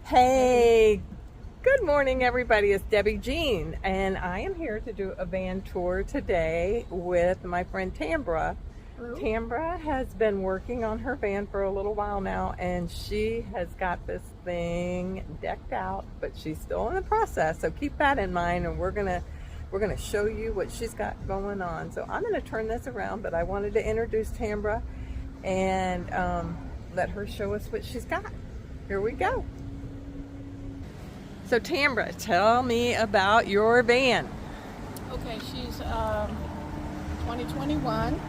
Hey, good morning everybody. It's Debbie Jean and I am here to do a van tour today with my friend Tambra. Hello. Tambra has been working on her van for a little while now and she has got this thing decked out, but she's still in the process, so keep that in mind, and we're gonna show you what she's got going on. So I'm gonna turn this around, but I wanted to introduce Tambra and let her show us what she's got. Here we go. So Tambra, tell me about your van. Okay, she's 2021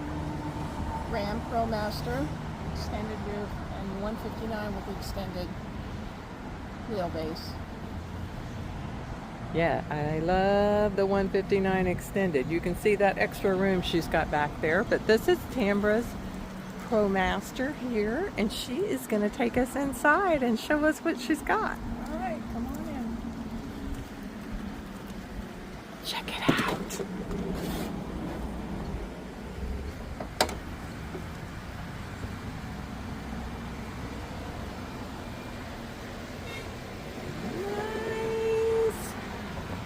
Ram Promaster, extended roof, and 159 with the extended wheelbase. Yeah, I love the 159 extended. You can see that extra room she's got back there, but this is Tambra's Promaster here, and she is going to take us inside and show us what she's got. All right, come on in. Check it out. Nice.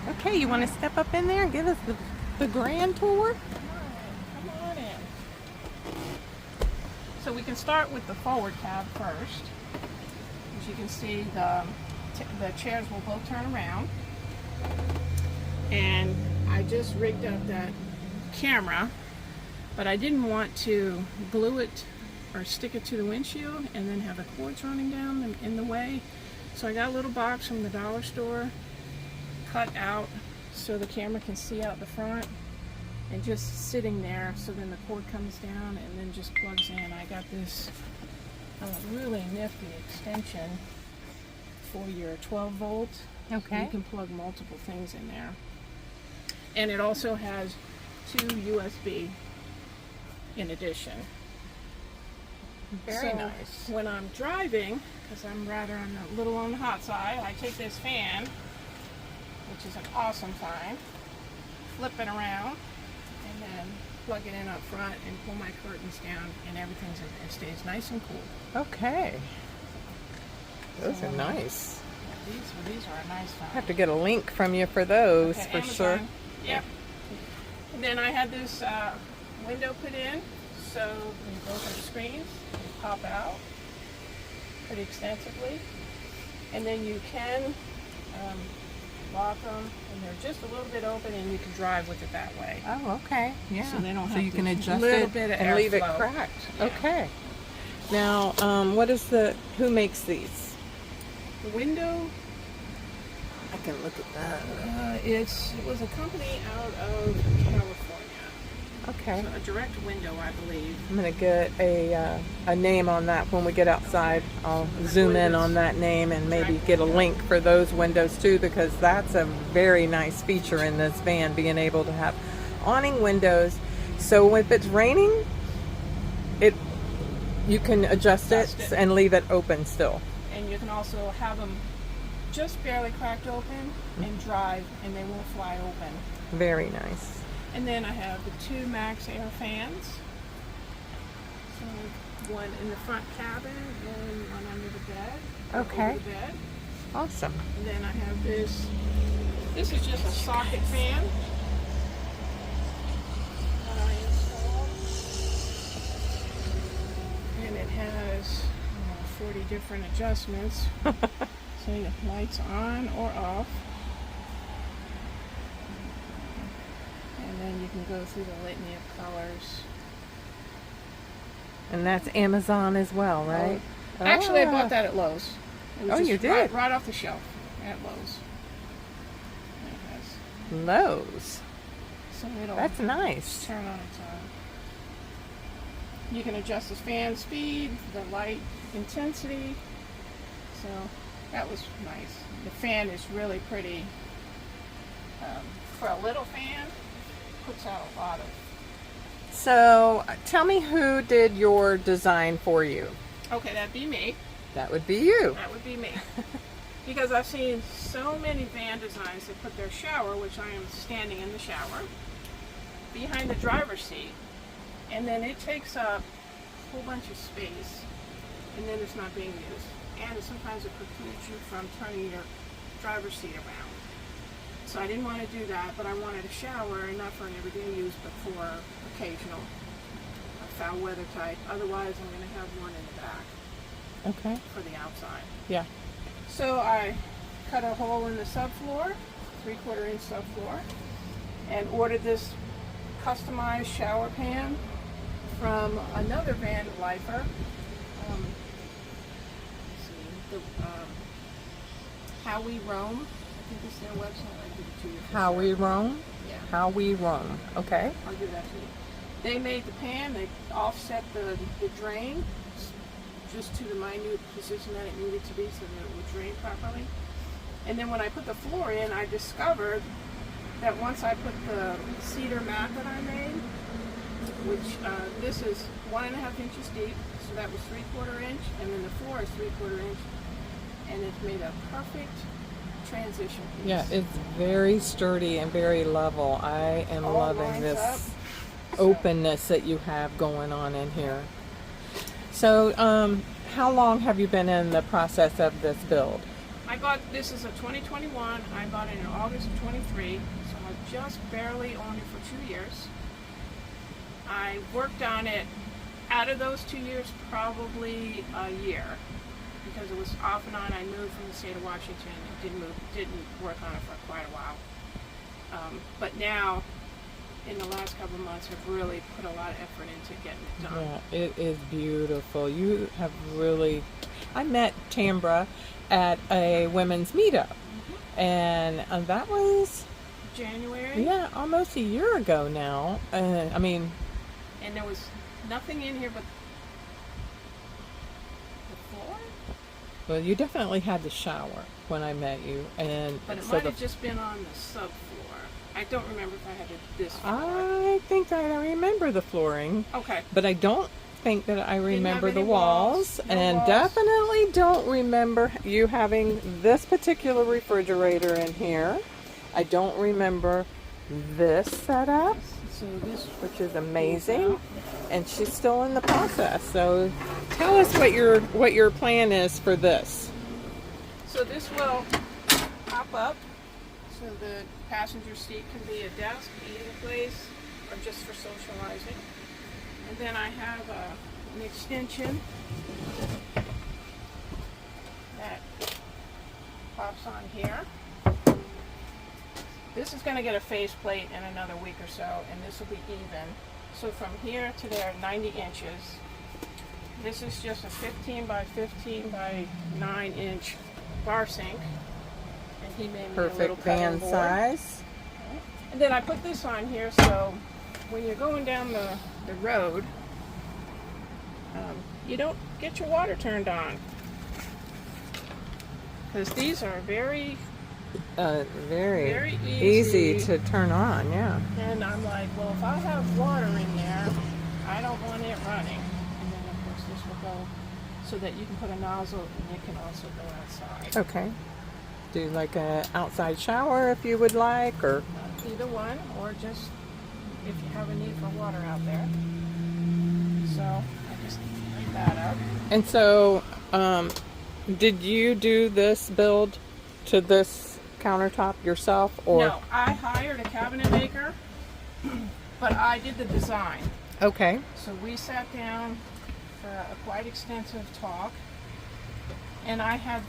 Okay, you want to step up in there and give us the grand tour? Come on in. So we can start with the forward cab first. As you can see, the chairs will both turn around. And I just rigged up that camera, but I didn't want to glue it or stick it to the windshield and then have the cords running down in the way. So I got a little box from the dollar store cut out so the camera can see out the front, and just sitting there, so then the cord comes down and then just plugs in. I got this really nifty extension for your 12 volts. Okay. You can plug multiple things in there. And it also has 2 USB in addition. Very nice. When I'm driving, because I'm rather a little on the hot side, I take this fan, which is an awesome find, flip it around, and then plug it in up front and pull my curtains down, and it stays nice and cool. Okay. Those are nice. These are a nice find. I have to get a link from you for those, Okay, for Amazon. sure. Yep. And then I had this window put in, so both of the screens pop out pretty extensively. And then you can lock them, and they're just a little bit open, and you can drive with it that way. Oh, okay. Yeah. So they don't So have you to- can adjust little it bit of and leave it airflow. cracked. Yeah. Okay. Now, what is who makes these? The window, I can look at that. it was a company out of California. Okay. So a direct window, I believe. I'm going to get a name on that when we get outside. I'll zoom in on that name and maybe get a link for those windows too, because that's a very nice feature in this van, being able to have awning windows. So if it's raining, you can adjust it and leave it open still. And you can also have them just barely cracked open and drive, and they won't fly open. Very nice. And then I have the 2 Max Air fans. So one in the front cabin and one under the bed. Okay. Over the bed. Awesome. And then I have this. This is just a socket fan that I installed. And it has 40 different adjustments. So the lights on or off. And then you can go through the litany of colors. And that's Amazon as well, right? Actually, I bought that at Lowe's. It was Oh, just you did? Right off the shelf at Lowe's. And it has, Lowe's. so it'll That's nice. turn on its own. You can adjust the fan speed, the light intensity. So that was nice. The fan is really pretty. For a little fan, puts out a lot of. So tell me who did your design for you. Okay, that'd be me. That would be you. That would be me. Because I've seen so many van designs that put their shower, which I am standing in the shower, behind the driver's seat. And then it takes up a whole bunch of space. And then it's not being used. and sometimes it precludes you from turning your driver's seat around. So I didn't want to do that, but I wanted a shower, not for an everyday use, but for occasional foul weather type. Otherwise, I'm going to have one in the back. Okay. For the outside. Yeah. So I cut a hole in the subfloor, 3/4 inch subfloor, and ordered this customized shower pan from another vanlifer. How We Roam. I think it's their website. I'll give it to you. How We Roam? Yeah. How We Roam. Okay. I'll give that to you. They made the pan. They offset the drain just to the minute position that it needed to be so that it would drain properly. And then when I put the floor in, I discovered that once I put the cedar mat that I made, which this is 1.5 inches deep, so that was 3/4 inch, and then the floor is 3/4 inch, and it's made a perfect transition piece. Yeah, it's very sturdy and very level. I am All loving lines this up. openness that you have going on in here. So, how long have you been in the process of this build? I bought, this is a 2021, I bought it in August of 23, so I've just barely owned it for 2 years. I worked on it, out of those 2 years, probably a year, because it was off and on. I moved from the state of Washington and didn't work on it for quite a while. But now, in the last couple of months, have really put a lot of effort into getting it done. Yeah, it is beautiful. You have really... I met Tambra at a women's meetup, and that was... January? Yeah, almost a year ago now. I mean... And there was nothing in here but the floor? Well, you definitely had the shower when I met you, and But it so might have just been on the subfloor. I don't remember if I had this floor. I think that I remember the flooring, Okay. but I don't think that I remember have the any walls, walls, no and walls. definitely don't remember you having this particular refrigerator in here. I don't remember this setup, So this, which is amazing, and she's still in the process. So tell us what your plan is for this. so this will pop up, so the passenger seat can be a desk, eating place, or just for socializing. And then I have an extension that pops on here. This is going to get a faceplate in another week or so, and this will be even. So from here to there, 90 inches. This is just a 15 by 15 by 9 inch bar sink. And he made me a little Perfect van cutting board. size. And then I put this on here so when you're going down the road, you don't get your water turned on. Because these are very Very easy. to turn on, yeah. And I'm like, well, if I have water in there, I don't want it running. And then, of course, this will go so that you can put a nozzle and it can also go outside. Okay. Do like a outside shower if you would like, or Either one, or just if you have a need for water out there. So I just bring that up. and so did you do this build to this countertop yourself, or No, I hired a cabinet maker, but I did the design. okay, So we sat down for a quite extensive talk, and I had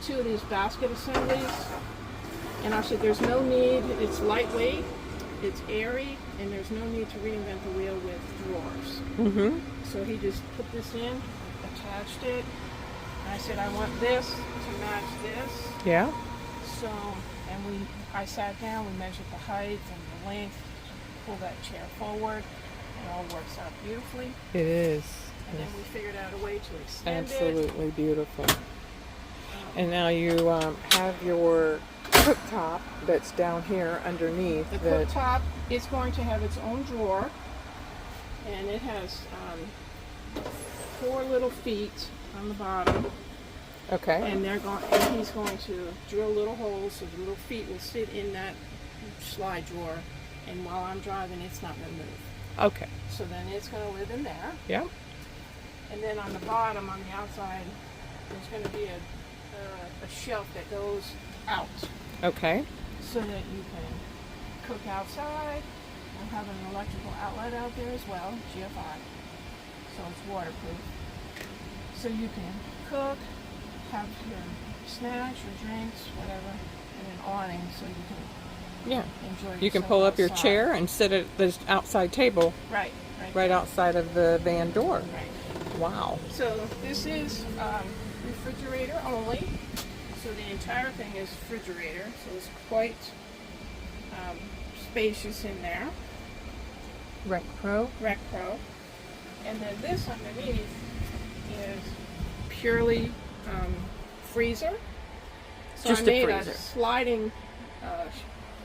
two of these basket assemblies, and I said there's no need, it's lightweight, it's airy, and there's no need to reinvent the wheel with drawers. So he just put this in, attached it, and I said I want this to match this. yeah, So, and I sat down, we measured the height and the length, pull that chair forward, it all works out beautifully. it is. And then we figured out a way to extend it. Absolutely beautiful. And now you have your cooktop that's down here underneath. The that, cooktop is going to have its own drawer, and it has 4 little feet on the bottom, okay, and he's going to drill little holes so the little feet will sit in that slide drawer, and while I'm driving, it's not going to move. okay, So then it's going to live in there. yeah, And then on the bottom, on the outside there's going to be a shelf that goes out Okay. so that you can cook outside. I'll have an electrical outlet out there as well, GFI, so it's waterproof. So you can cook, have your snacks or drinks, whatever, and an awning so you can Yeah. enjoy You can yourself pull up your outside. chair and sit at the outside table Right right there. outside of the van door. Right. Wow. So this is refrigerator only. So the entire thing is refrigerator. So it's quite spacious in there. RECPRO. RECPRO. And then this underneath is purely freezer. So Just I a made freezer. a sliding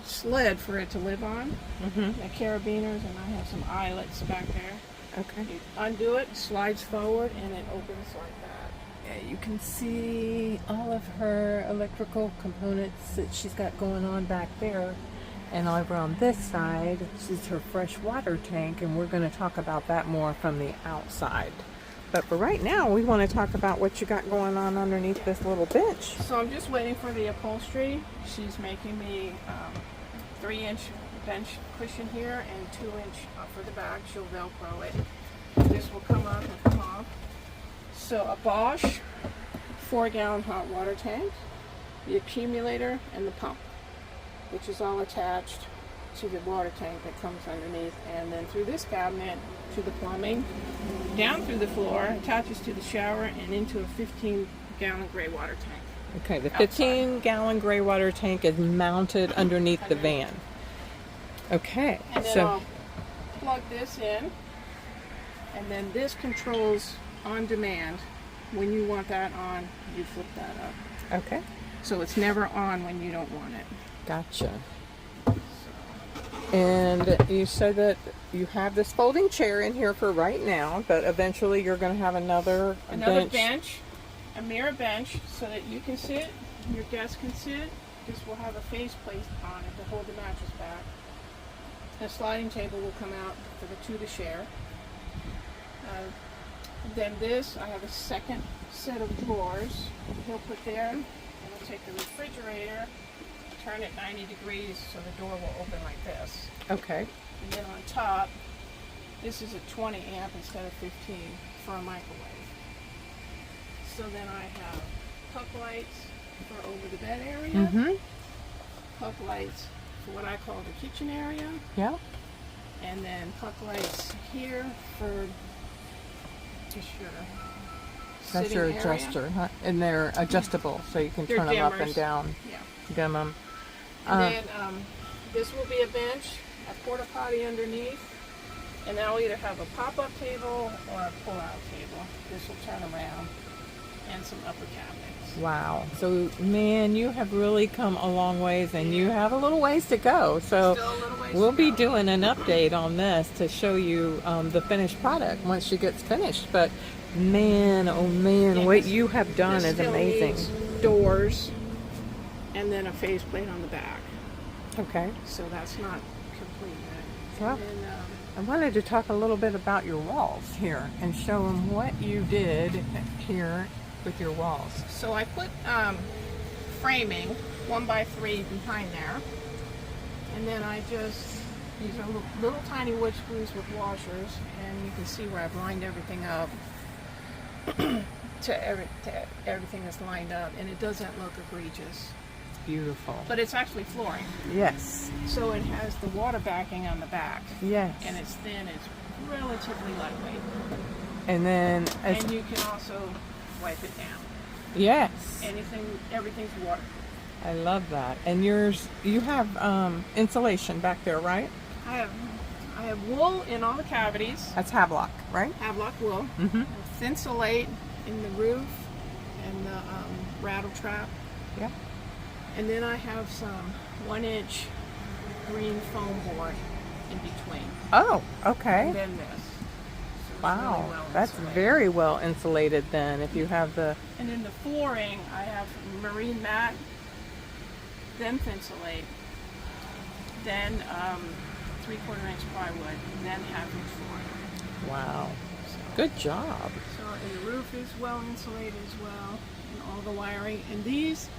sled for it to live on. Mm-hmm. The carabiners, and I have some eyelets back there. Okay. You undo it, slides forward, and it opens like that. Yeah, you can see all of her electrical components that she's got going on back there. And over on this side, this is her fresh water tank, and we're going to talk about that more from the outside. But for right now, we want to talk about what you got going on underneath this little bench. So I'm just waiting for the upholstery. She's making me 3-inch bench cushion here and 2-inch for the back. She'll Velcro it. This will come up and come off. So a Bosch 4-gallon hot water tank, the accumulator, and the pump, which is all attached to the water tank that comes underneath, and then through this cabinet to the plumbing, down through the floor, attaches to the shower, and into a 15-gallon gray water tank. Okay, the 15-gallon gray water tank is mounted underneath the van. Okay, And then so I'll plug this in, and then this controls on demand. When you want that on, you flip that up. okay, So it's never on when you don't want it. gotcha. And you said that you have this folding chair in here for right now, but eventually you're going to have another bench, a mirror bench, so that you can sit, your guests can sit. This will have a faceplate on it to hold the mattress back. The sliding table will come out for the two to share. Then this, I have a second set of drawers he'll put there, and I'll take the refrigerator, turn it 90 degrees so the door will open like this. Okay. And then on top, this is a 20 amp instead of 15 for a microwave. So then I have puck lights for over the bed area, Mm-hmm. puck lights for what I call the kitchen area, Yeah. and then puck lights here for just your That's sitting your area. adjuster, huh? And they're adjustable, so you can They're turn them up and dimmers. down, Yeah. dim them. And then this will be a bench, a porta potty underneath, and then I'll either have a pop-up table or a pull-out table. This will turn around, and some upper cabinets. Wow. So, man, you have really come a long ways, and you have a little ways to go. So, Still a little ways we'll to be go. doing an update on this to show you the finished product once she gets finished. But, man, oh man, Yeah, what this- you have done This is still amazing. needs doors, and then a faceplate on the back. Okay. So that's not complete yet. Well, And then, I wanted to talk a little bit about your walls here and show them what you did here with your walls. so I put framing 1x3 behind there, and then I just these are little tiny wood screws with washers, and you can see where I've lined everything up to everything is lined up, and it doesn't look egregious, Beautiful. but it's actually flooring, Yes. so it has the water backing on the back, Yes. and it's thin, it's relatively lightweight, And then, and you can also wipe it down. yes. Everything's waterproof. I love that. And yours, you have insulation back there, right? I have wool in all the cavities, That's Havelock, right? Havelock wool, Mm-hmm. Thinsulate in the roof and the rattle trap, Yeah. and then I have some 1-inch green foam board in between, Oh, and okay. then this. So it's Wow. really well That's insulated. very well insulated then if you have the, And in the flooring, I have marine mat, then Thinsulate, then 3/4-inch plywood, and then 1/2-inch flooring. wow. So, Good job. so in the roof, roof is well insulated as well, and all the wiring. And these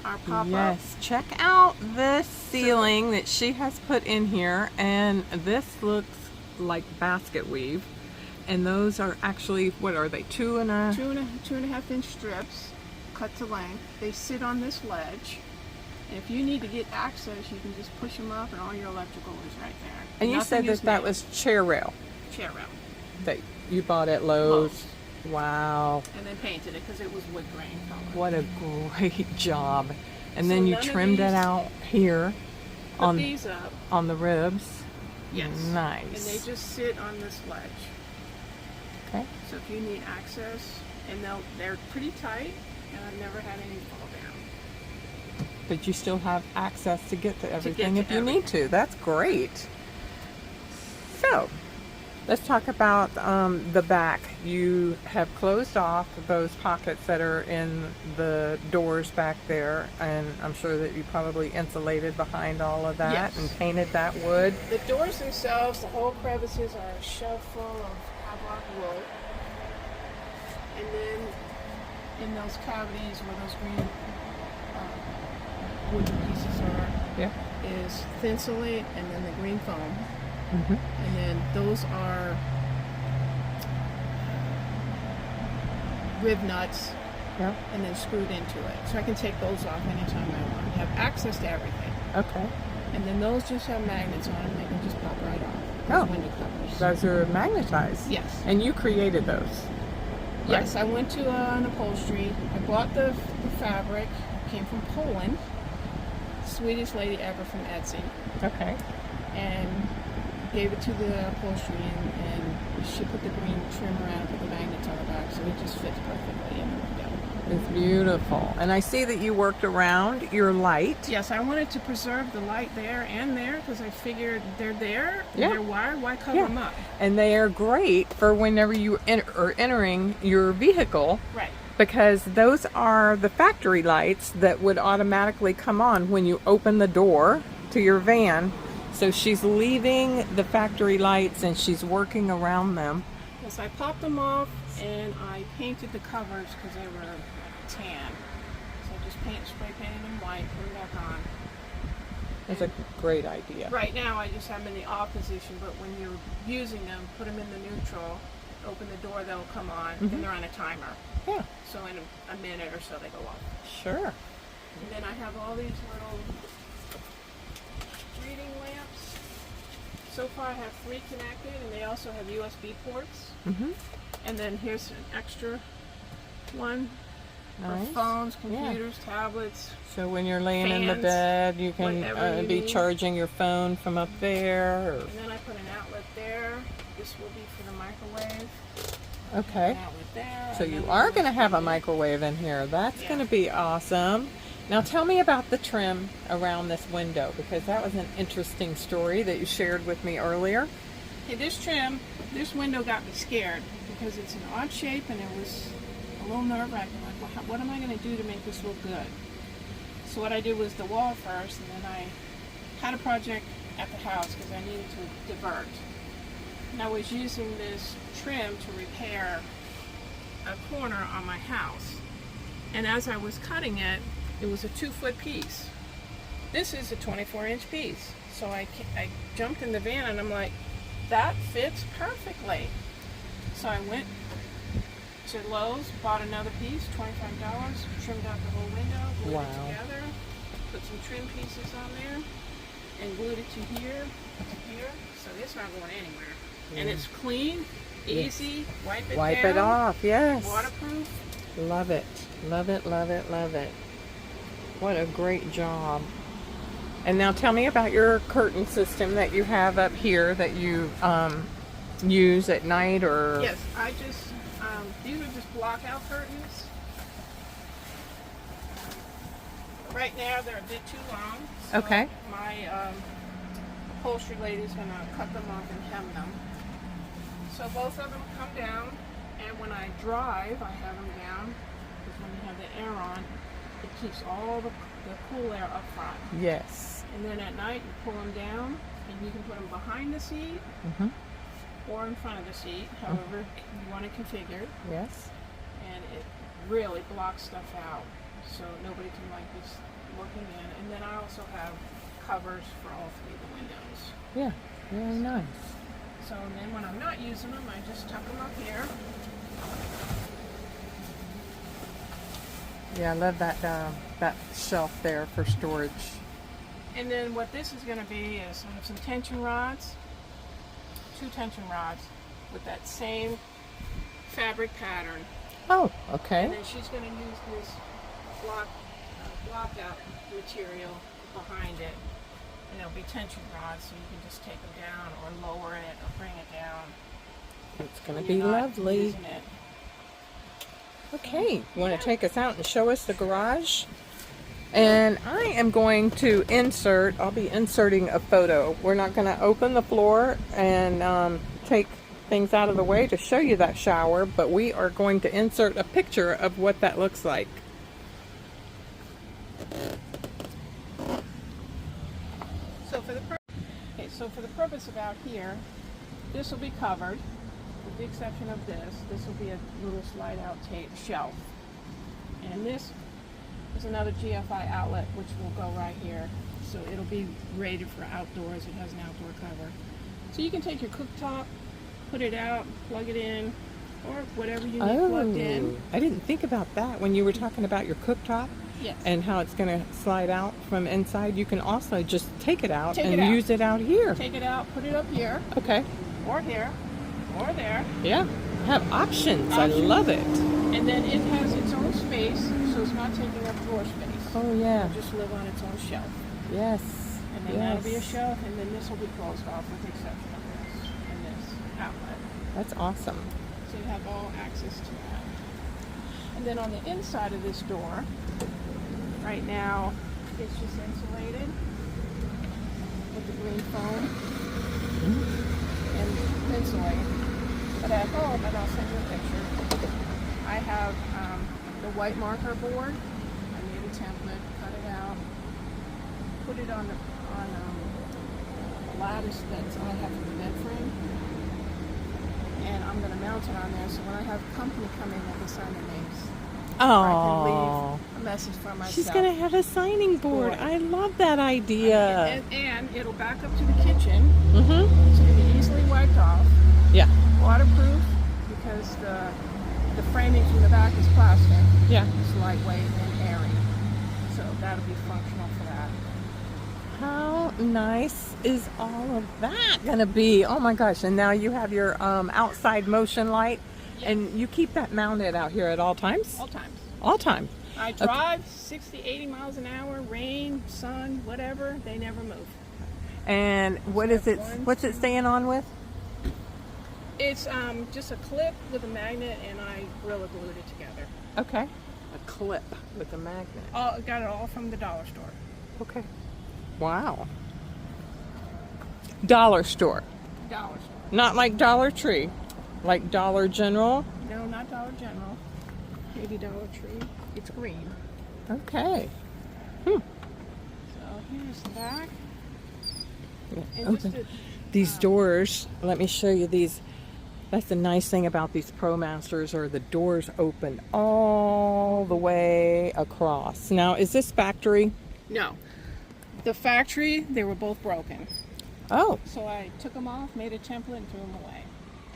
are pop-up. Yes, check out this ceiling that she has put in here, and this looks like basket weave. And those are actually, what are they, two and a half inch strips cut to length. They sit on this ledge. And if you need to get access, you can just push them up and all your electrical is right there. And you said that that was chair rail chair rail that you bought at Lowe's. Wow. And then painted it because it was wood grain color. What a great job. And So then you none of trimmed it these- out here Put these up. on the ribs. Yes. Nice. And they just sit on this ledge. Okay. So if you need access, and they're pretty tight, and I've never had any fall down. But you still have access to get to everything to if you need to. That's great. So, let's talk about the back. You have closed off those pockets that are in the doors back there, and I'm sure that you probably insulated behind all of that Yes. and painted that wood. The doors themselves, the whole crevices are a shelf full of hemlock wood. And then in those cavities where those green wooden pieces are, Yeah. is thinsulate and then the green foam. Mm-hmm. And then those are rib nuts Yeah. and then screwed into it. So I can take those off anytime I want. Have access to everything. Okay. And then those just have magnets on them. They can just pop right off. Oh. Those window covers. Those are magnetized. Yes. And you created those. Yes, I went to an upholstery. I bought the fabric. It came from Poland. Sweetest lady ever from Etsy. Okay. And gave it to the upholstery, and she put the green trim around and put the magnets on the back, so it just fits perfectly in the window. It's beautiful. And I see that you worked around your light. Yes, I wanted to preserve the light there and there because I figured they're there, Yeah. they're wired, why cover Yeah. them up? And they are great for whenever you are entering your vehicle, Right. because those are the factory lights that would automatically come on when you open the door to your van. So she's leaving the factory lights and she's working around them. Yes, I popped them off and I painted the covers because they were tan. So I just spray painted them white, put them back on. It's a great idea. Right now I just have them in the off position, but when you're using them, put them in the neutral, open the door, they'll come on, and they're on a timer. Yeah, So in a minute or so they go off. sure. And then I have all these little reading lamps. So far I have 3 connected, and they also have USB ports. Mm-hmm. And then here's an extra one Nice. for phones, computers, tablets. So when you're laying in the Fans, bed, you can whatever you be need. charging your phone from up there. And then I put an outlet there. This will be for the microwave. Okay. An outlet there. So and you then are this going to have a will be- microwave in here. That's Yeah. going to be awesome. Now tell me about the trim around this window, because that was an interesting story that you shared with me earlier. Okay, this window got me scared because it's an odd shape and it was a little nerve-wracking. Like, well, what am I going to do to make this look good? So what I did was the wall first, and then I had a project at the house because I needed to divert. And I was using this trim to repair a corner on my house. And as I was cutting it, it was a 2-foot piece. This is a 24-inch piece. So I jumped in the van and I'm like, that fits perfectly. So I went to Lowe's, bought another piece, $25, trimmed out the whole window, glued Wow. it together, put some trim pieces on there, and glued it to here, to here. So it's not going anywhere. And it's clean, easy, wipe it Wipe down, it off, yes. waterproof. Love it. Love it, love it, love it. What a great job. And now tell me about your curtain system that you have up here that you use at night or... Yes, I just, these are just block-out curtains. Right now they're a bit too long. So Okay. My upholstery lady's gonna cut them off and hem them. So both of them come down, and when I drive, I have them down, because when you have the air on, it keeps all the cool air up front. Yes. And then at night, you pull them down, and you can put them behind the seat Mm-hmm. or in front of the seat, however you want it configured. Yes. and it really blocks stuff out, so nobody can like be looking in. And then I also have covers for all 3 of the windows. Yeah, very nice. So then when I'm not using them, I just tuck them up here. Yeah, I love that that shelf there for storage. And then what this is going to be is I have some tension rods, 2 tension rods with that same fabric pattern. Oh, okay. And then she's going to use this block out material behind it. And there'll be tension rods, so you can just take them down or lower it or bring it down. It's going to be lovely. It. Okay, you want to take us out and show us the garage? And I am going to I'll be inserting a photo. We're not going to open the floor and take things out of the way to show you that shower, but we are going to insert a picture of what that looks like. So for the purpose of out here, this will be covered, with the exception of this. This will be a little slide out shelf. And this is another GFI outlet, which will go right here. So it'll be rated for outdoors. It has an outdoor cover. So you can take your cooktop, put it out, plug it in, or whatever you need plugged in. I didn't think about that when you were talking about your cooktop. Yes. And how it's going to slide out from inside. You can also just take it out and use it out here. Take it out, put it up here. Okay. Or here, or there. Yeah. Have options. I love it. And then it has its own space, so it's not taking up floor space. Oh, yeah. It'll just live on its own shelf. Yes. And then that'll be a shelf, and then this will be closed off with the exception of this and this outlet. That's awesome. So you have all access to that. And then on the inside of this door, right now, it's just insulated with the green foam and insulated. But at home, and I'll send you a picture, I have the white marker board. I made a template, cut it out, put it on a lattice that I have for the bed frame, and I'm going to mount it on there so when I have company come in, they can sign their names. Oh, I can leave a message for myself. She's going to have a signing board. I love that idea. And it'll back up to the kitchen. Mm-hmm. So it can be easily wiped off. Yeah. Waterproof because the framing from the back is plastic. Yeah. It's lightweight and airy. So that'll be functional for that. How nice is all of that going to be? Oh my gosh. And now you have your outside motion light. Yeah. And you keep that mounted out here at all times? All times. All times. I drive 60, 80 miles an hour, rain, sun, whatever, they never move. And what is it? What's it staying on with? It's just a clip with a magnet, and I Gorilla glued it together. Okay. A clip with a magnet. I got it all from the dollar store. Okay. Wow. Dollar store. Dollar store. Not like Dollar Tree. Like Dollar General? No, not Dollar General. Maybe Dollar Tree. It's green. Okay. So here's the back. Yeah. And Okay. These doors, let me show you these. That's the nice thing about these Promasters, are the doors open all the way across. Now, is this factory? No. The factory, they were both broken. Oh. So I took them off, made a template, and threw them away.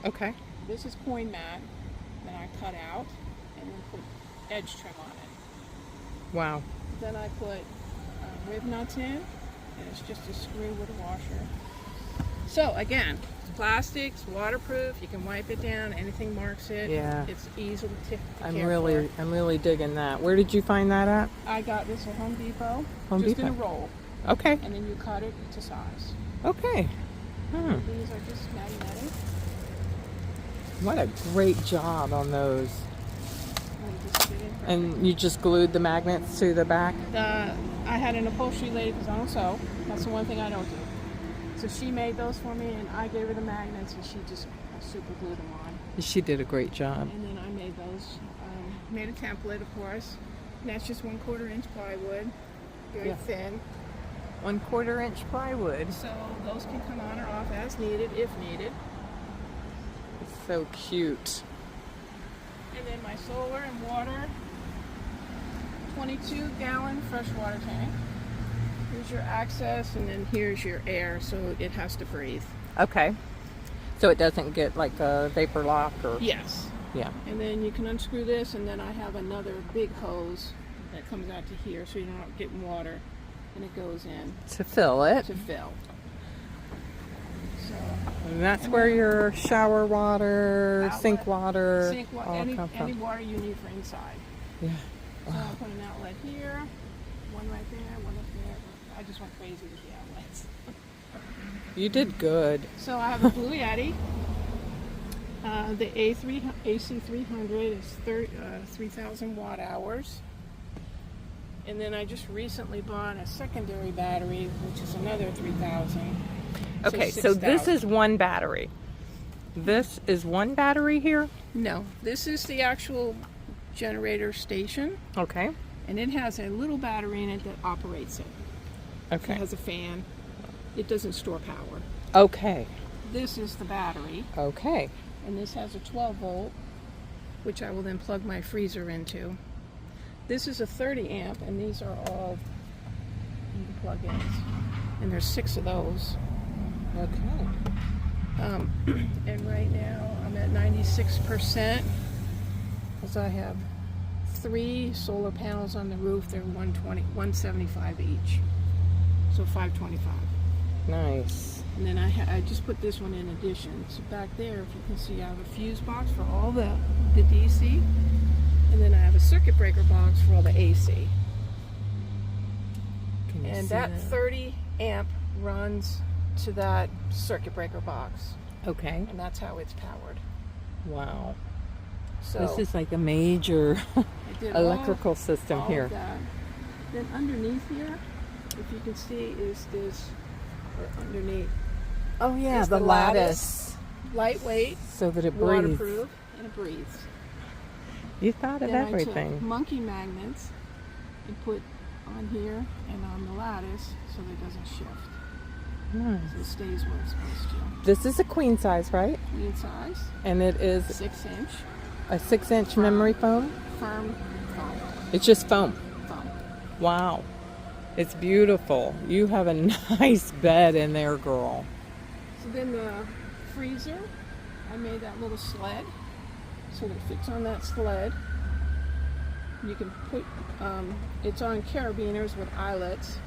Okay. This is coin mat that I cut out and then put edge trim on it. Wow. Then I put rib nuts in, and it's just a screw with a washer. So again, it's plastics, waterproof. You can wipe it down. Anything marks it. Yeah. It's easy to care I'm for. really digging that. Where did you find that at? I got this at Home Depot. Home just Depot. in a roll. Okay. And then you cut it to size. Okay. These are just magnetic. What a great job on those. And you just glued the magnets to the back? I had an upholstery lady because I don't sew. That's the one thing I don't do. So she made those for me, and I gave her the magnets, and she just super glued them on. She did a great job. And then I made those, made a template, of course. And that's just 1/4 inch plywood, very thin. 1/4 inch plywood. So those can come on or off as needed, if needed. It's so cute. And then my solar and water, 22-gallon freshwater tank. Here's your access, and then here's your air, so it has to breathe. Okay. So it doesn't get like a vapor lock or... Yes. Yeah. And then you can unscrew this, and then I have another big hose that comes out to here, so you're not getting water, and it goes in To fill it. to fill. So, And that's where your shower water, Outlet, sink water, sink all any come from. water you need for inside. Yeah. So I'll put an outlet here, one right there, one up there. I just went crazy with the outlets. You did good. So I have a Blue Yeti. The AC300 is 3,000 watt hours. And then I just recently bought a secondary battery, which is another 3,000. Okay, so this is one battery. This is one battery here? No, this is the actual generator station. Okay. And it has a little battery in it that operates it. Okay. It has a fan. It doesn't store power. Okay. This is the battery. Okay. And this has a 12 volt, which I will then plug my freezer into. This is a 30 amp, and these are all plug-ins. And there's 6 of those. Okay. And right now I'm at 96% because I have 3 solar panels on the roof. They're 175 each. So 525. Nice. And then I just put this one in addition. So back there, if you can see, I have a fuse box for all the DC. And then I have a circuit breaker box for all the AC. Can you And see that 30 amp runs to that circuit breaker box. Okay. And that's how it's powered. Wow. So This is like a major I did electrical system all here. of that. Then underneath here, if you can see, is this, or underneath, Oh yeah, is the the lattice. lightweight, So that it breathes. waterproof, and it breathes. You thought of Then I everything. took monkey magnets and put on here and on the lattice so that it doesn't shift. Nice. So it stays where it's supposed to. This is a queen size, right? Queen size, And it is 6-inch, a 6-inch memory foam. firm foam. It's just foam. Foam. Wow. It's beautiful. You have a nice bed in there, girl. So then the freezer, I made that little sled so that it fits on that sled. You can put, it's on carabiners with eyelets.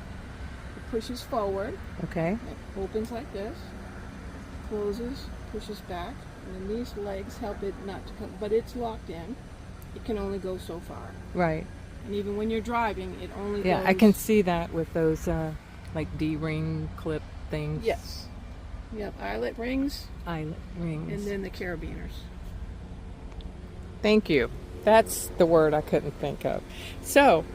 It pushes forward, Okay. it opens like this, closes, pushes back, and then these legs help it not to come, but it's locked in. It can only go so far. Right. And even when you're driving, it only Yeah, goes... I can see that with those like D-ring clip things. Yes. Yep, eyelet rings, Eyelet rings. and then the carabiners. Thank you. That's the word I couldn't think of. So,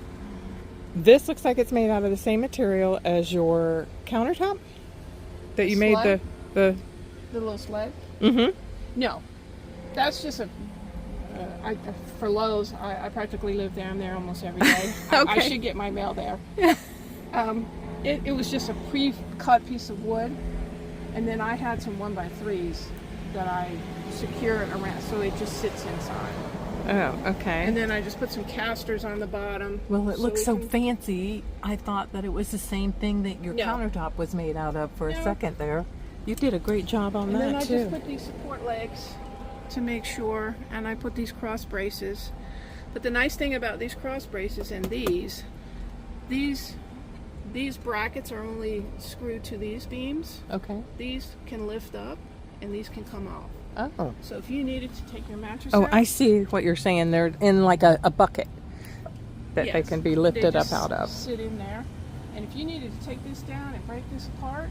this looks like it's made out of the same material as your countertop that you made Sled? the The little sled? mm-hmm. No. That's just a... for Lowe's, I practically live there. I'm there almost every day. I Okay. should get my mail there. It was just a pre-cut piece of wood, and then I had some 1x3s that I secured around, so it just sits inside. Oh, okay. And then I just put some casters on the bottom. Well, it looks we so can- fancy. I thought that it was the same thing that your No. countertop was made out of for a No. second there. You did a great job on And that then I too. just put these support legs to make sure, and I put these cross braces. But the nice thing about these cross braces and these brackets are only screwed to these beams. Okay. These can lift up and these can come off. Oh. So if you needed to take your mattress Oh, out, I see what you're saying. They're in like a bucket that they yes, can be they lifted up just out of. sit in there. And if you needed to take this down and break this apart,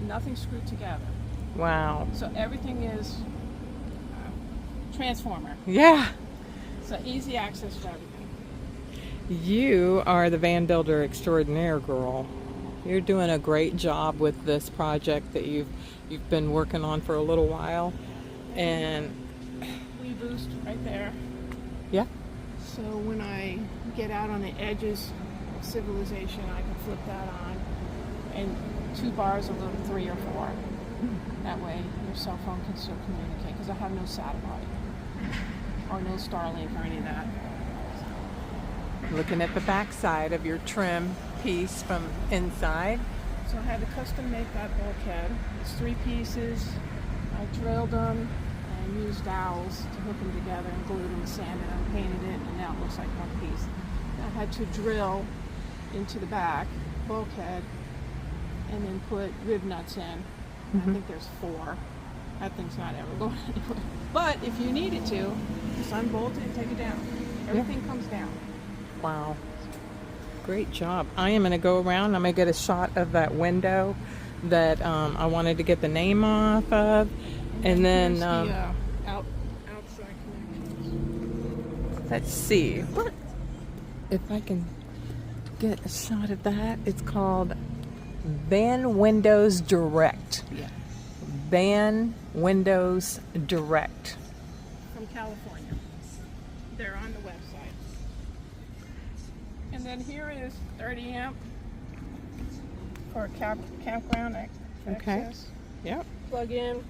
nothing's screwed together. Wow. So everything is transformer. Yeah. So easy access for everything. You are the van builder extraordinaire, girl. You're doing a great job with this project that you've been working on for a little while. And We boost right there. yeah. So when I get out on the edges of civilization, I can flip that on. And 2 bars will go to 3 or 4. That way your cell phone can still communicate, because I have no satellite. or no Starlink or any of that. Looking at the back side of your trim piece from inside. So I had to custom make that bulkhead. It's 3 pieces. I drilled them and used dowels to hook them together and glued them, sanded them, painted it, and now it looks like one piece. I had to drill into the back bulkhead and then put rib nuts in. I think there's 4. That thing's not ever going anywhere. But if you needed to, just unbolt it and take it down. Everything comes down. Wow. Great job. I am going to go around. I'm going to get a shot of that window that I wanted to get the name off of. And then the outside connections. let's see. What if I can get a shot of that? It's called Van Windows Direct. Yeah. Van Windows Direct. From California. They're on the website. And then here is 30 amp for campground access. Yep. Plug in.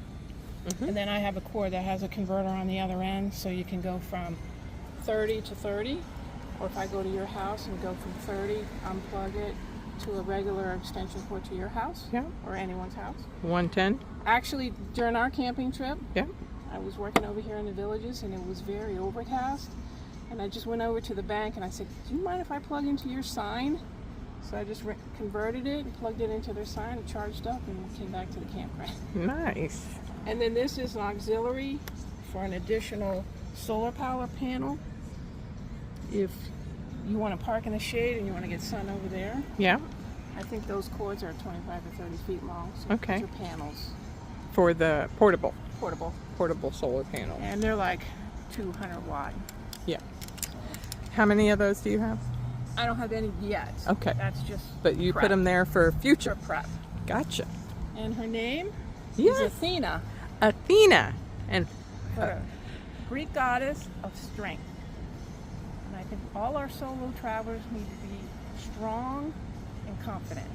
And then I have a cord that has a converter on the other end, so you can go from 30 to 30. Or if I go to your house and go from 30, unplug it to a regular extension cord to your house. Yeah. Or anyone's house. 110. Actually, during our camping trip, Yeah. I was working over here in the Villages and it was very overcast. And I just went over to the bank and I said, do you mind if I plug into your sign? So I just converted it and plugged it into their sign and charged up and came back to the campground. Nice. And then this is an auxiliary for an additional solar power panel. If you want to park in the shade and you want to get sun over there. Yeah. I think those cords are 25 or 30 feet long. So Okay. those are panels. For the portable solar panel. And they're like 200 watt. Yeah. How many of those do you have? I don't have any yet. Okay. That's just But you prep. put them there for future. For prep. Gotcha. And her name Yes. is Athena, Athena. And the Greek goddess of strength. And I think all our solo travelers need to be strong and confident.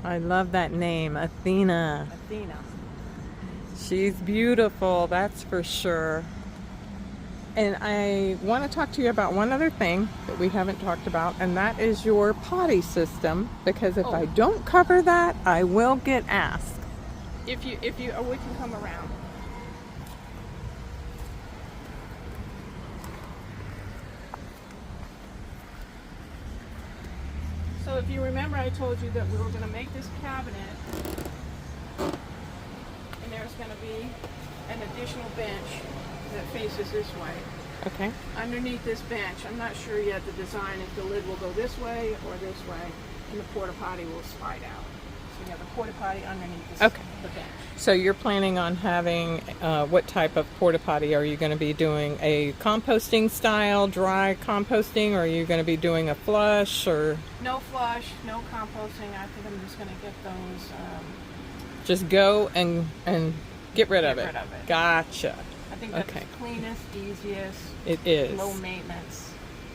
I love that name, Athena. Athena. She's beautiful, that's for sure. And I want to talk to you about one other thing that we haven't talked about, and that is your potty system. Because if I don't cover that, I will get asked. If you, or we can come around. So if you remember, I told you that we were going to make this cabinet, and there's going to be an additional bench that faces this way. Okay. Underneath this bench, I'm not sure yet the design, if the lid will go this way or this way, and the porta potty will slide out. So you have a porta potty underneath this, the bench. So you're planning on having, what type of porta potty? Are you going to be doing a composting style, dry composting, or are you going to be doing a flush, or? No flush, no composting. I think I'm just going to get those. Just go and get rid of it. Gotcha. I think that's the cleanest, easiest. It is. Low maintenance.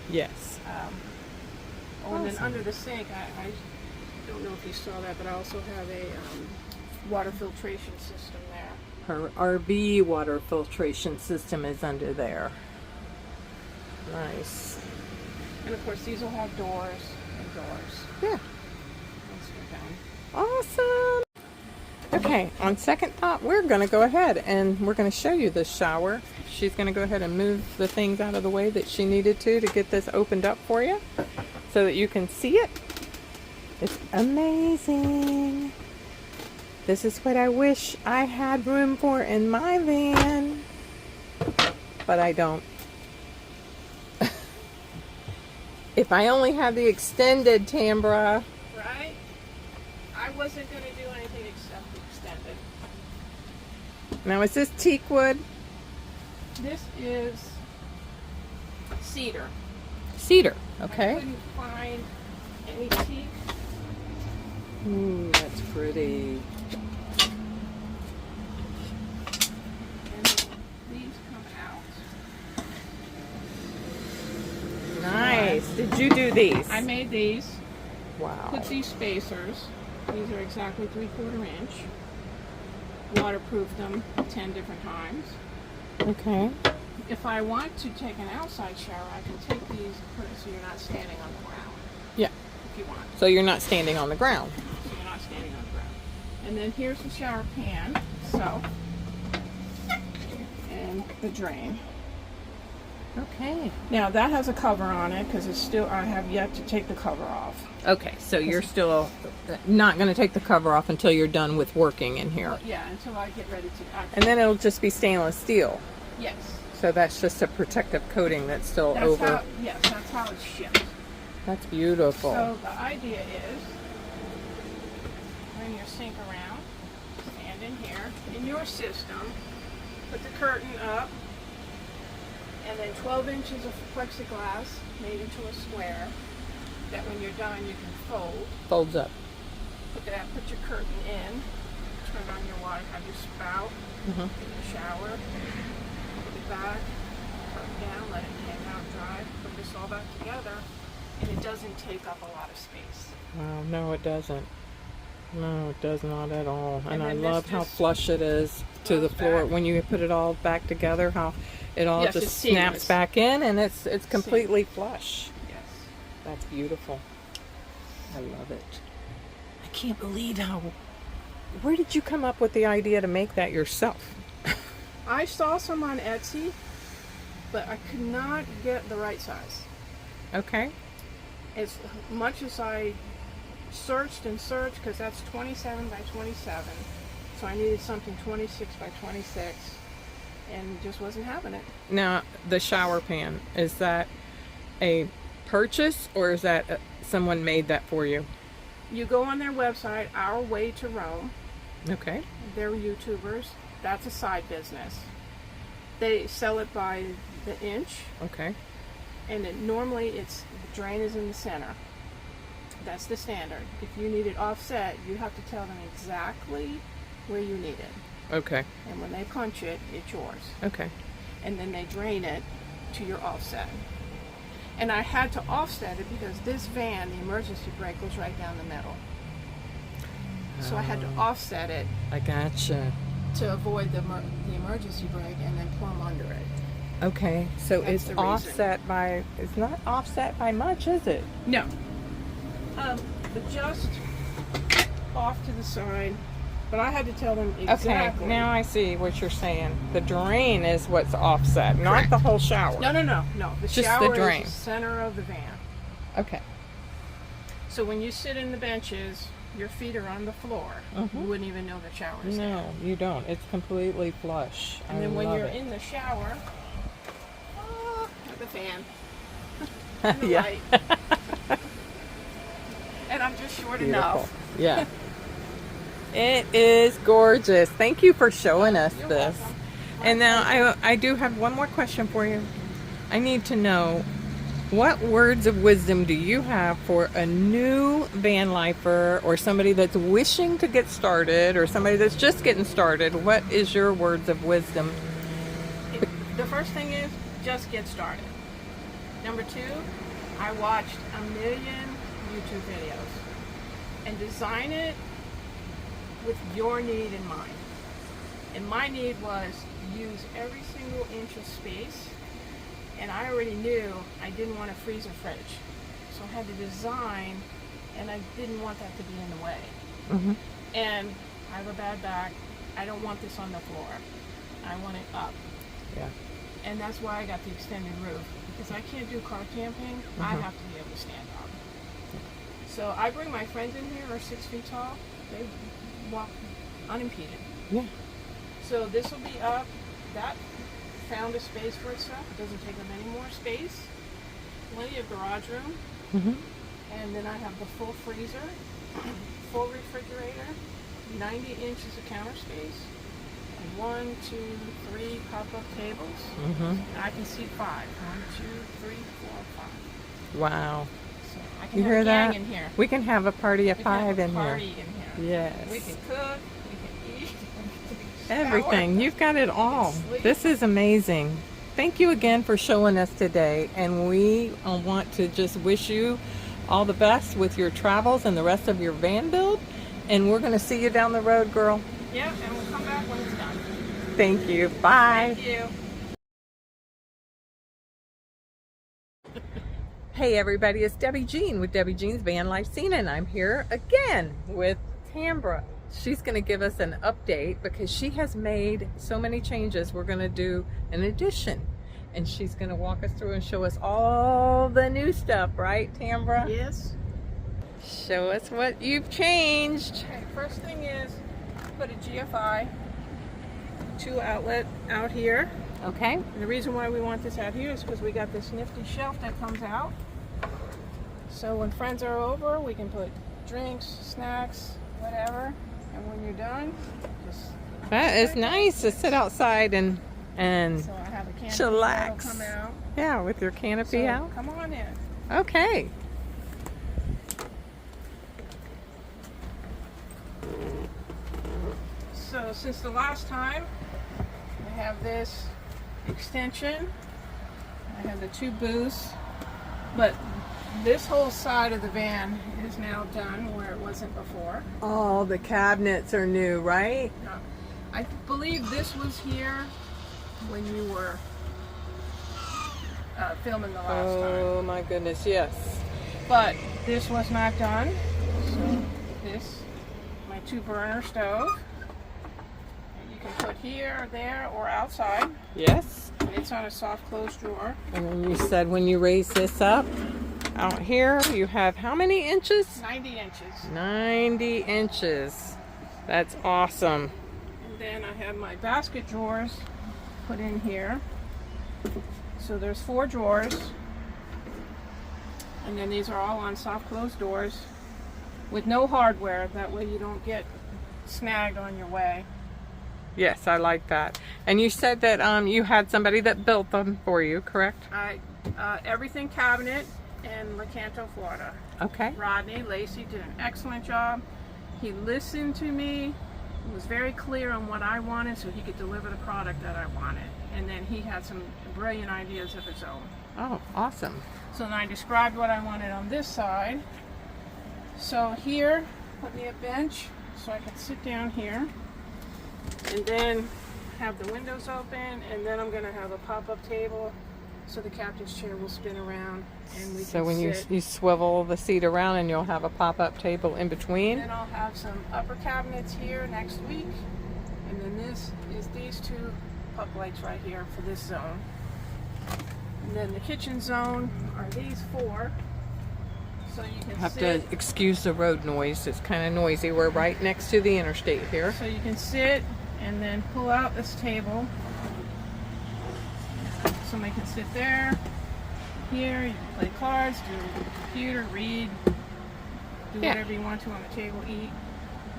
Yes. And then under the sink, I don't know if you saw that, but I also have a water filtration system there. Her RV water filtration system is under there. Nice. And of course, these will have doors and doors. Yeah. Once we're done. Awesome. Okay, on second thought, we're going to go ahead and we're going to show you this shower. She's going to go ahead and move the things out of the way that she needed to get this opened up for you so that you can see it. It's amazing. This is what I wish I had room for in my van, but I don't. If I only had the extended Tambra. Right? I wasn't going to do anything except extended. Now, is this teak wood? This is cedar. Cedar, I okay. couldn't find any teak. Ooh, that's pretty. And these come out. Nice. Did you do these? I made these. Wow. Put these spacers. These are exactly 3/4 inch. Waterproofed them 10 different times. Okay. if I want to take an outside shower, I can take these and put it so you're not standing on the ground. Yeah. If you want. So you're not standing on the ground. So you're not standing on the ground. And then here's the shower pan. So, and the drain. Okay. Now that has a cover on it because it's still, I have yet to take the cover off. Okay, so you're still not going to take the cover off until you're done with working in here. Well, yeah, until I get ready to actually. And then it'll just be stainless steel. Yes. So that's just a protective coating that's still That's over. how, yes, that's how it's shipped. That's beautiful. So the idea is, bring your sink around, stand in here, in your system, put the curtain up, and then 12 inches of plexiglass made into a square that when you're done you can fold. Folds up. Put your curtain in, turn on your water, have your spout, get your shower, put it back, curtain down, let it hang out dry, put this all back together, and it doesn't take up a lot of space. Wow, no it doesn't. No, it does not at all. And I then love this how just flush it is to the goes floor. back. When you put it all back together, how it all Yes, just it's snaps seamless. back in and it's completely flush. Yes. That's beautiful. I love it. I can't believe how... Where did you come up with the idea to make that yourself? I saw some on Etsy, but I could not get the right size. Okay. As much as I searched and searched, because that's 27 by 27, so I needed something 26 by 26, and just wasn't having it. Now, the shower pan, is that a purchase or is that someone made that for you? You go on their website, Our Way to Rome. Okay. They're YouTubers. That's a side business. They sell it by the inch, Okay. and normally the drain is in the center. That's the standard. If you need it offset, you have to tell them exactly where you need it. Okay. And when they punch it, it's yours. Okay. And then they drain it to your offset. And I had to offset it because this van, the emergency brake, goes right down the middle. So I had to offset it I gotcha. to avoid the emergency brake and then plumb under it. Okay. So That's it's the reason. offset by... It's not offset by much, is it? No. But just off to the side. But I had to tell them exactly. Okay, now I see what you're saying. The drain is what's offset, not Correct. the whole shower. No. The Just the shower drain. is the center of the van. Okay. So when you sit in the benches, your feet are on the floor. You wouldn't even know the shower is there. No, you don't. It's completely flush. And then when love you're it. in the shower, the fan, and the Yeah. light. And I'm just short Beautiful. enough. Yeah. It is gorgeous. Thank you for showing us You're this. welcome. And now I do have one more question for you. I need to know, what words of wisdom do you have for a new van lifer or somebody that's wishing to get started or somebody that's just getting started? What is your words of wisdom? The first thing is just get started. Number two, I watched a million YouTube videos and design it with your need in mind. And my need was use every single inch of space, and I already knew I didn't want a freezer fridge. So I had to design, and I didn't want that to be in the way. Mm-hmm. And I have a bad back. I don't want this on the floor. I want it up. Yeah. And that's why I got the extended roof, because I can't do car camping. I have to be able to stand up. So I bring my friends in here who are 6 feet tall. They walk unimpeded. Yeah. So this will be up. That found a space for itself. It doesn't take up any more space. Plenty of garage room. Mm-hmm. And then I have the full freezer, full refrigerator, 90 inches of counter space, and 1, 2, 3 pop-up tables. Mm-hmm. And I can seat 5. 1, 2, 3, 4, 5. Wow. So I can You have hear a gang that? in here. We can have a party of We can have 5 a in here. party in here. Yes. We can cook, we can eat, we can shower. Everything. You've got it all. sleep. This is amazing. Thank you again for showing us today. And we want to just wish you all the best with your travels and the rest of your van build. And we're going to see you down the road, girl. Yeah, and we'll come back when it's done. Thank you. Bye. Thank you. Hey everybody, it's Debbie Jean with Debbie Jean's Van Life Scene, and I'm here again with Tambra. She's going to give us an update because she has made so many changes. We're going to do an addition, and she's going to walk us through and show us all the new stuff, right, Tambra? Yes. Show us what you've changed. Okay, first thing is put a GFI 2 outlet out here. Okay. And the reason why we want this out here is because we got this nifty shelf that comes out. So when friends are over, we can put drinks, snacks, whatever. And when you're done, just That is nice to sit outside and so I have a canopy chillax. that'll come out. Yeah, with your canopy So out. come on in. Okay. So since the last time, I have this extension. I have the 2 booths, but this whole side of the van is now done where it wasn't before. All the cabinets are new, right? I believe this was here when you were filming the last time. Oh my goodness, yes. But this was not done. So this, my 2 burner stove. You can put here, there, or outside. Yes. And it's on a soft close drawer. And then you said when you raise this up, out here you have how many inches? 90 inches. 90 inches. That's awesome. And then I have my basket drawers put in here. So there's 4 drawers. And then these are all on soft close doors with no hardware. That way you don't get snagged on your way. Yes, I like that. And you said that you had somebody that built them for you, correct? Everything cabinet in Lecanto, Florida. Okay. Rodney Lacey did an excellent job. He listened to me, was very clear on what I wanted so he could deliver the product that I wanted. And then he had some brilliant ideas of his own. Oh, awesome. So then I described what I wanted on this side. So here, put me a bench so I can sit down here. And then have the windows open, and then I'm going to have a pop-up table so the captain's chair will spin around and we So can when sit. you swivel the seat around and you'll have a pop-up table in between. Then I'll have some upper cabinets here next week. And then this is these 2 puck lights right here for this zone. And then the kitchen zone are these 4. So you can Have sit. to excuse the road noise. It's kind of noisy. We're right next to the interstate here. So you can sit and then pull out this table. Somebody can sit there. Here, you can play cards, do a computer, read, do whatever you want to on the table, eat.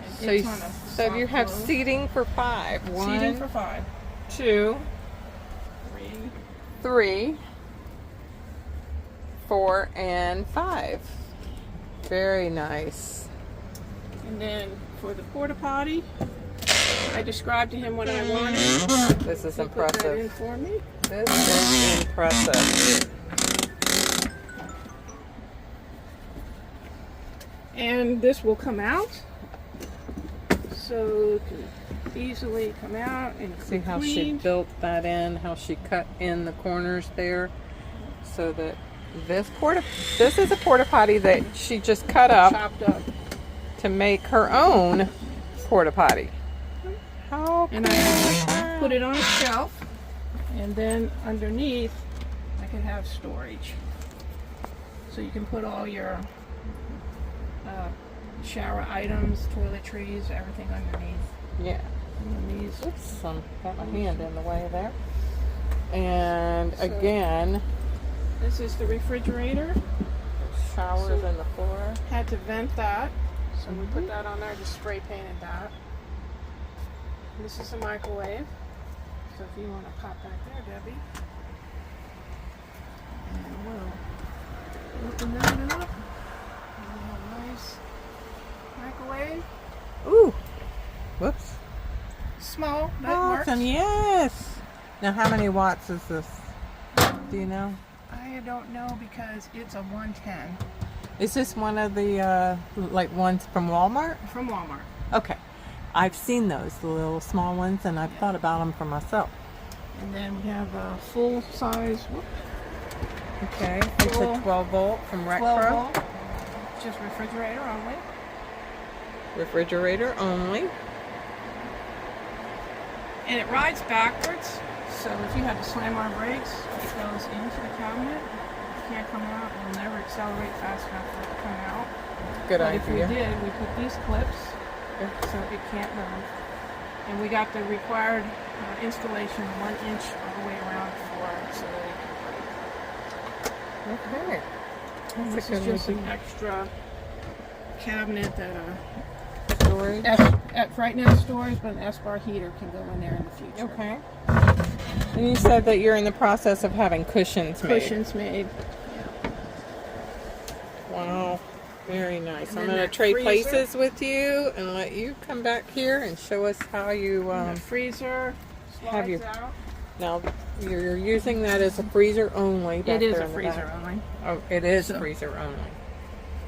And So, it's on a so you soft have close. seating for 5. Seating for 5. 2, 3. 3, 4, and 5. Very nice. And then for the porta potty, I described to him what I wanted. This is He put that in impressive. for me. This is impressive. And this will come out. So it can easily come out and See how she cleaned. built that in, how she cut in the corners there, so that this is a porta potty that she just cut up Chopped up. to make her own porta potty. How And I put it on a shelf, and then underneath I can have storage. So you can put all your shower items, toiletries, everything underneath. Yeah. And then these. Oops, got my hand in the way there. And So- again, This is the refrigerator. showers So- in the floor. Had to vent that, so we put that on there. Just spray painted that. This is a microwave. So if you want to pop back there, Debbie. And we'll open that up. And we have a nice microwave. Ooh. Whoops. Small, but Awesome. works. Yes. Now, how many watts is this? Do you know? I don't know because it's a 110 Is this one of the like ones from Walmart? from Walmart. Okay. I've seen those, the little small ones, and I've thought about them for myself. And then we have a full size Okay, it's a 12 volt from 12 RECPRO. volt, just refrigerator only. Refrigerator only. And it rides backwards, so if you had to slam our brakes, it goes into the cabinet. It can't come out. It'll never accelerate fast enough for it to come out. Good But idea. if we did, we put these clips so it can't move. And we got the required installation 1 inch all the way around for it so that it can breathe. Okay. And That's this a is good just an idea. extra cabinet that Storage. right now storage, but an S-bar heater can go in there in the future. Okay. And you said that you're in the process of having cushions made. Cushions made. Wow. Very nice. And I'm then going to that trade freezer. places with you and let you come back here and show us how you And the freezer have slides your- out. now you're using that as a freezer only. Back It is there a in the freezer back. only. Oh, it is So- freezer only.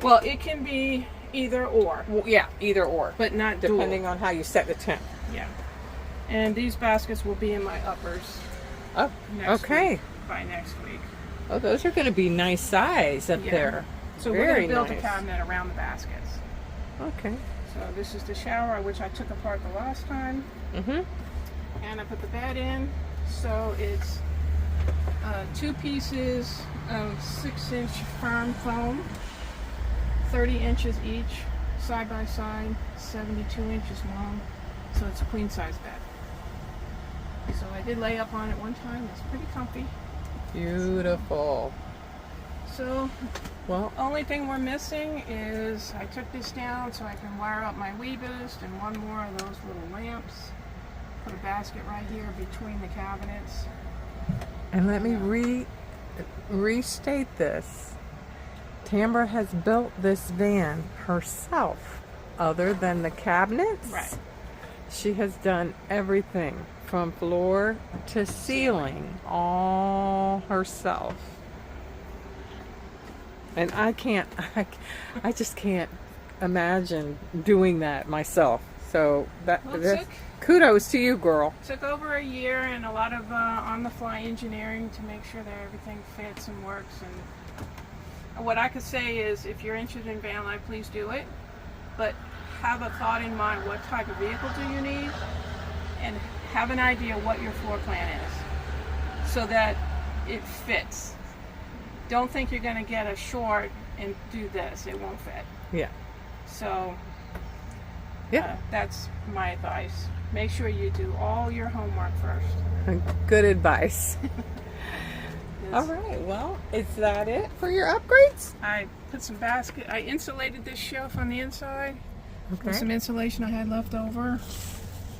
Well, it can be either or, Well, yeah, either or, but not depending dual. on how you set the temp. Yeah. And these baskets will be in my uppers Oh, next okay. week, by next week. Oh, those are going to be nice size up Yeah. there. So we're Very going to build nice. a cabinet around the baskets. Okay. So this is the shower, which I took apart the last time. Mhm. And I put the bed in. So it's 2 pieces of 6-inch firm foam, 30 inches each, side by side, 72 inches long. So it's a queen size bed. So I did lay up on it one time. It's pretty comfy. Beautiful. So Well, only thing we're missing is I took this down so I can wire up my Weeboost and one more of those little lamps. Put a basket right here between the cabinets. and let me restate this. Tambra has built this van herself, other than the cabinets. Right. She has done everything from floor to ceiling, all herself. And I just can't imagine doing that myself. So that's Well, kudos to you, girl. Took over a year and a lot of on-the-fly engineering to make sure that everything fits and works. And what I could say is, if you're interested in van life, please do it. But have a thought in mind: what type of vehicle do you need, and have an idea what your floor plan is, so that it fits. Don't think you're going to get a short and do this; it won't fit. Yeah. So Yeah. that's my advice. Make sure you do all your homework first. Good advice. All right. Well, is that it for your upgrades? I put some basket. I insulated this shelf on the inside with Okay. some insulation I had left over,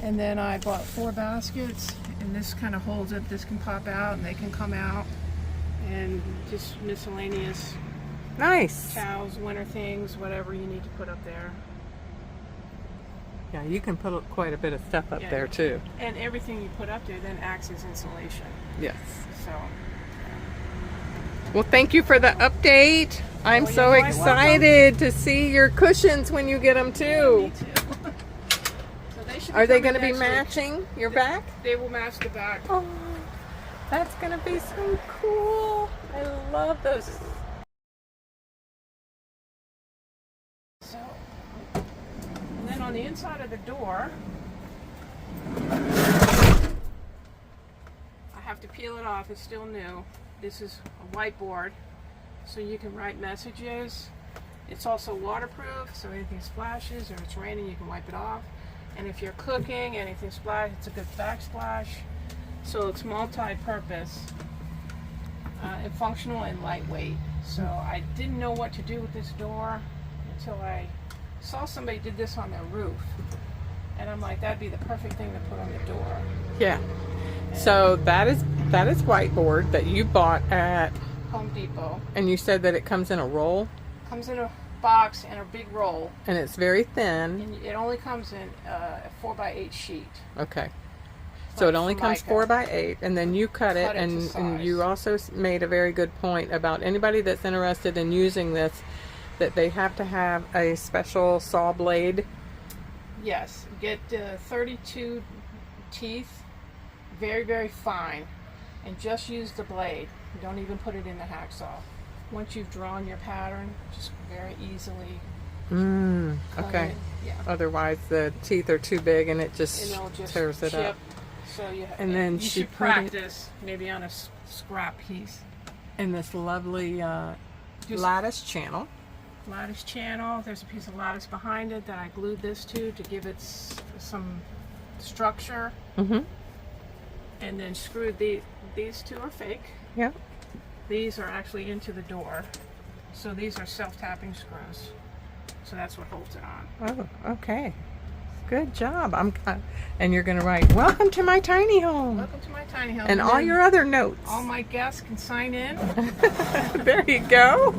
and then I bought 4 baskets. And this kind of holds it. This can pop out, and they can come out, and just miscellaneous Nice. towels, winter things, whatever you need to put up there. Yeah, you can put quite a bit of stuff up Yeah. there too. And everything you put up there then acts as insulation. Yes. So Well, thank you for the update. I'm Oh, so you're quite excited to see your cushions when you get them me too. too. So they should Are they coming going to be next week. matching your back? They will match the back. Oh, that's going to be so cool. I love those. So, and then on the inside of the door, I have to peel it off. It's still new. This is a whiteboard, so you can write messages. It's also waterproof, so anything splashes or it's raining, you can wipe it off. And if you're cooking, anything splashes, it's a good backsplash. So it's multi-purpose, and functional and lightweight. So I didn't know what to do with this door until I saw somebody did this on their roof, and I'm like, that'd be the perfect thing to put on the door. Yeah. So that is whiteboard that you bought at, Home Depot. and you said that it comes in a roll Comes in a box and a big roll, and it's very thin. and it only comes in a 4x8 sheet. Okay. So it Like only comes Formica. 4x8, and then you cut it, Cut it to and size. you also made a very good point about anybody that's interested in using this, that they have to have a special saw blade. Yes, get 32 teeth, very, very fine. and just use the blade. Don't even put it in the hacksaw. Once you've drawn your pattern, just very easily cut Okay. it. Yeah. Otherwise, the teeth are too big and it just, And it'll just tears it chip. up. So And then you she should put it- practice maybe on a scrap piece. In this lovely Just- lattice channel. Lattice channel. There's a piece of lattice behind it that I glued this to give it some structure. Mm-hmm. And then screwed these two are fake. Yeah. These are actually into the door. So these are self-tapping screws. So that's what holds it on. Oh, okay. Good job. And you're going to write, "Welcome to my tiny home." Welcome to my tiny home. And all then your other notes. all my guests can sign in. There you go.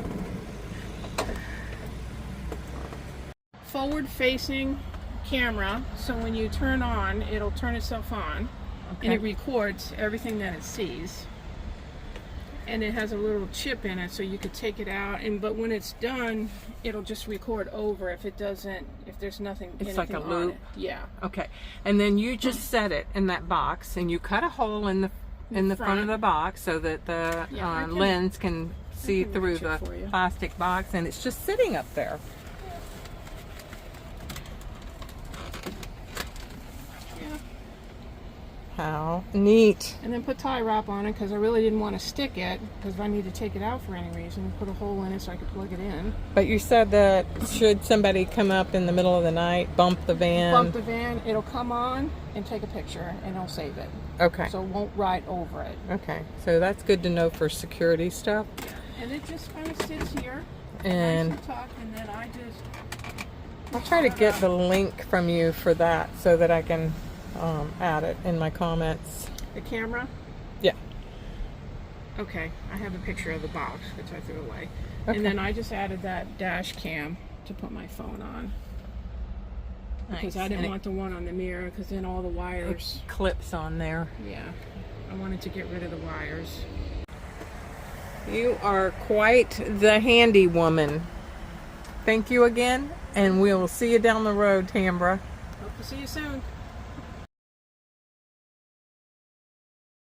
Forward-facing camera, so when you turn on, it'll turn itself on, and it records everything that it sees. And it has a little chip in it, so you could take it out. But when it's done, it'll just record over. If there's nothing, It's like a anything on loop? it. Yeah. Okay. And then you just set it in that box, and you cut a hole in the front of the box so that the Yeah, I can- lens can see can through reach the it for you. plastic box, and it's just sitting up there. Yeah. How neat. And then put tie wrap on it because I really didn't want to stick it because if I need to take it out for any reason, put a hole in it so I could plug it in. But you said that should somebody come up in the middle of the night, bump the van. Bump the van, it'll come on and take a picture and it'll save it. Okay. So it won't ride over it. Okay. So that's good to know for security stuff. And it just kind of sits here. And nice and tucked, and then I just I'll try to get the link from you for that so that I can add it in my comments. the camera. Yeah. Okay, I have a picture of the box which I threw away. Okay. And then I just added that dash cam to put my phone on. Because I didn't And want the one on the mirror because then all the wires. it clips on there. Yeah. I wanted to get rid of the wires. You are quite the handy woman. Thank you again, and we'll see you down the road, Tambra. Hope to see you soon.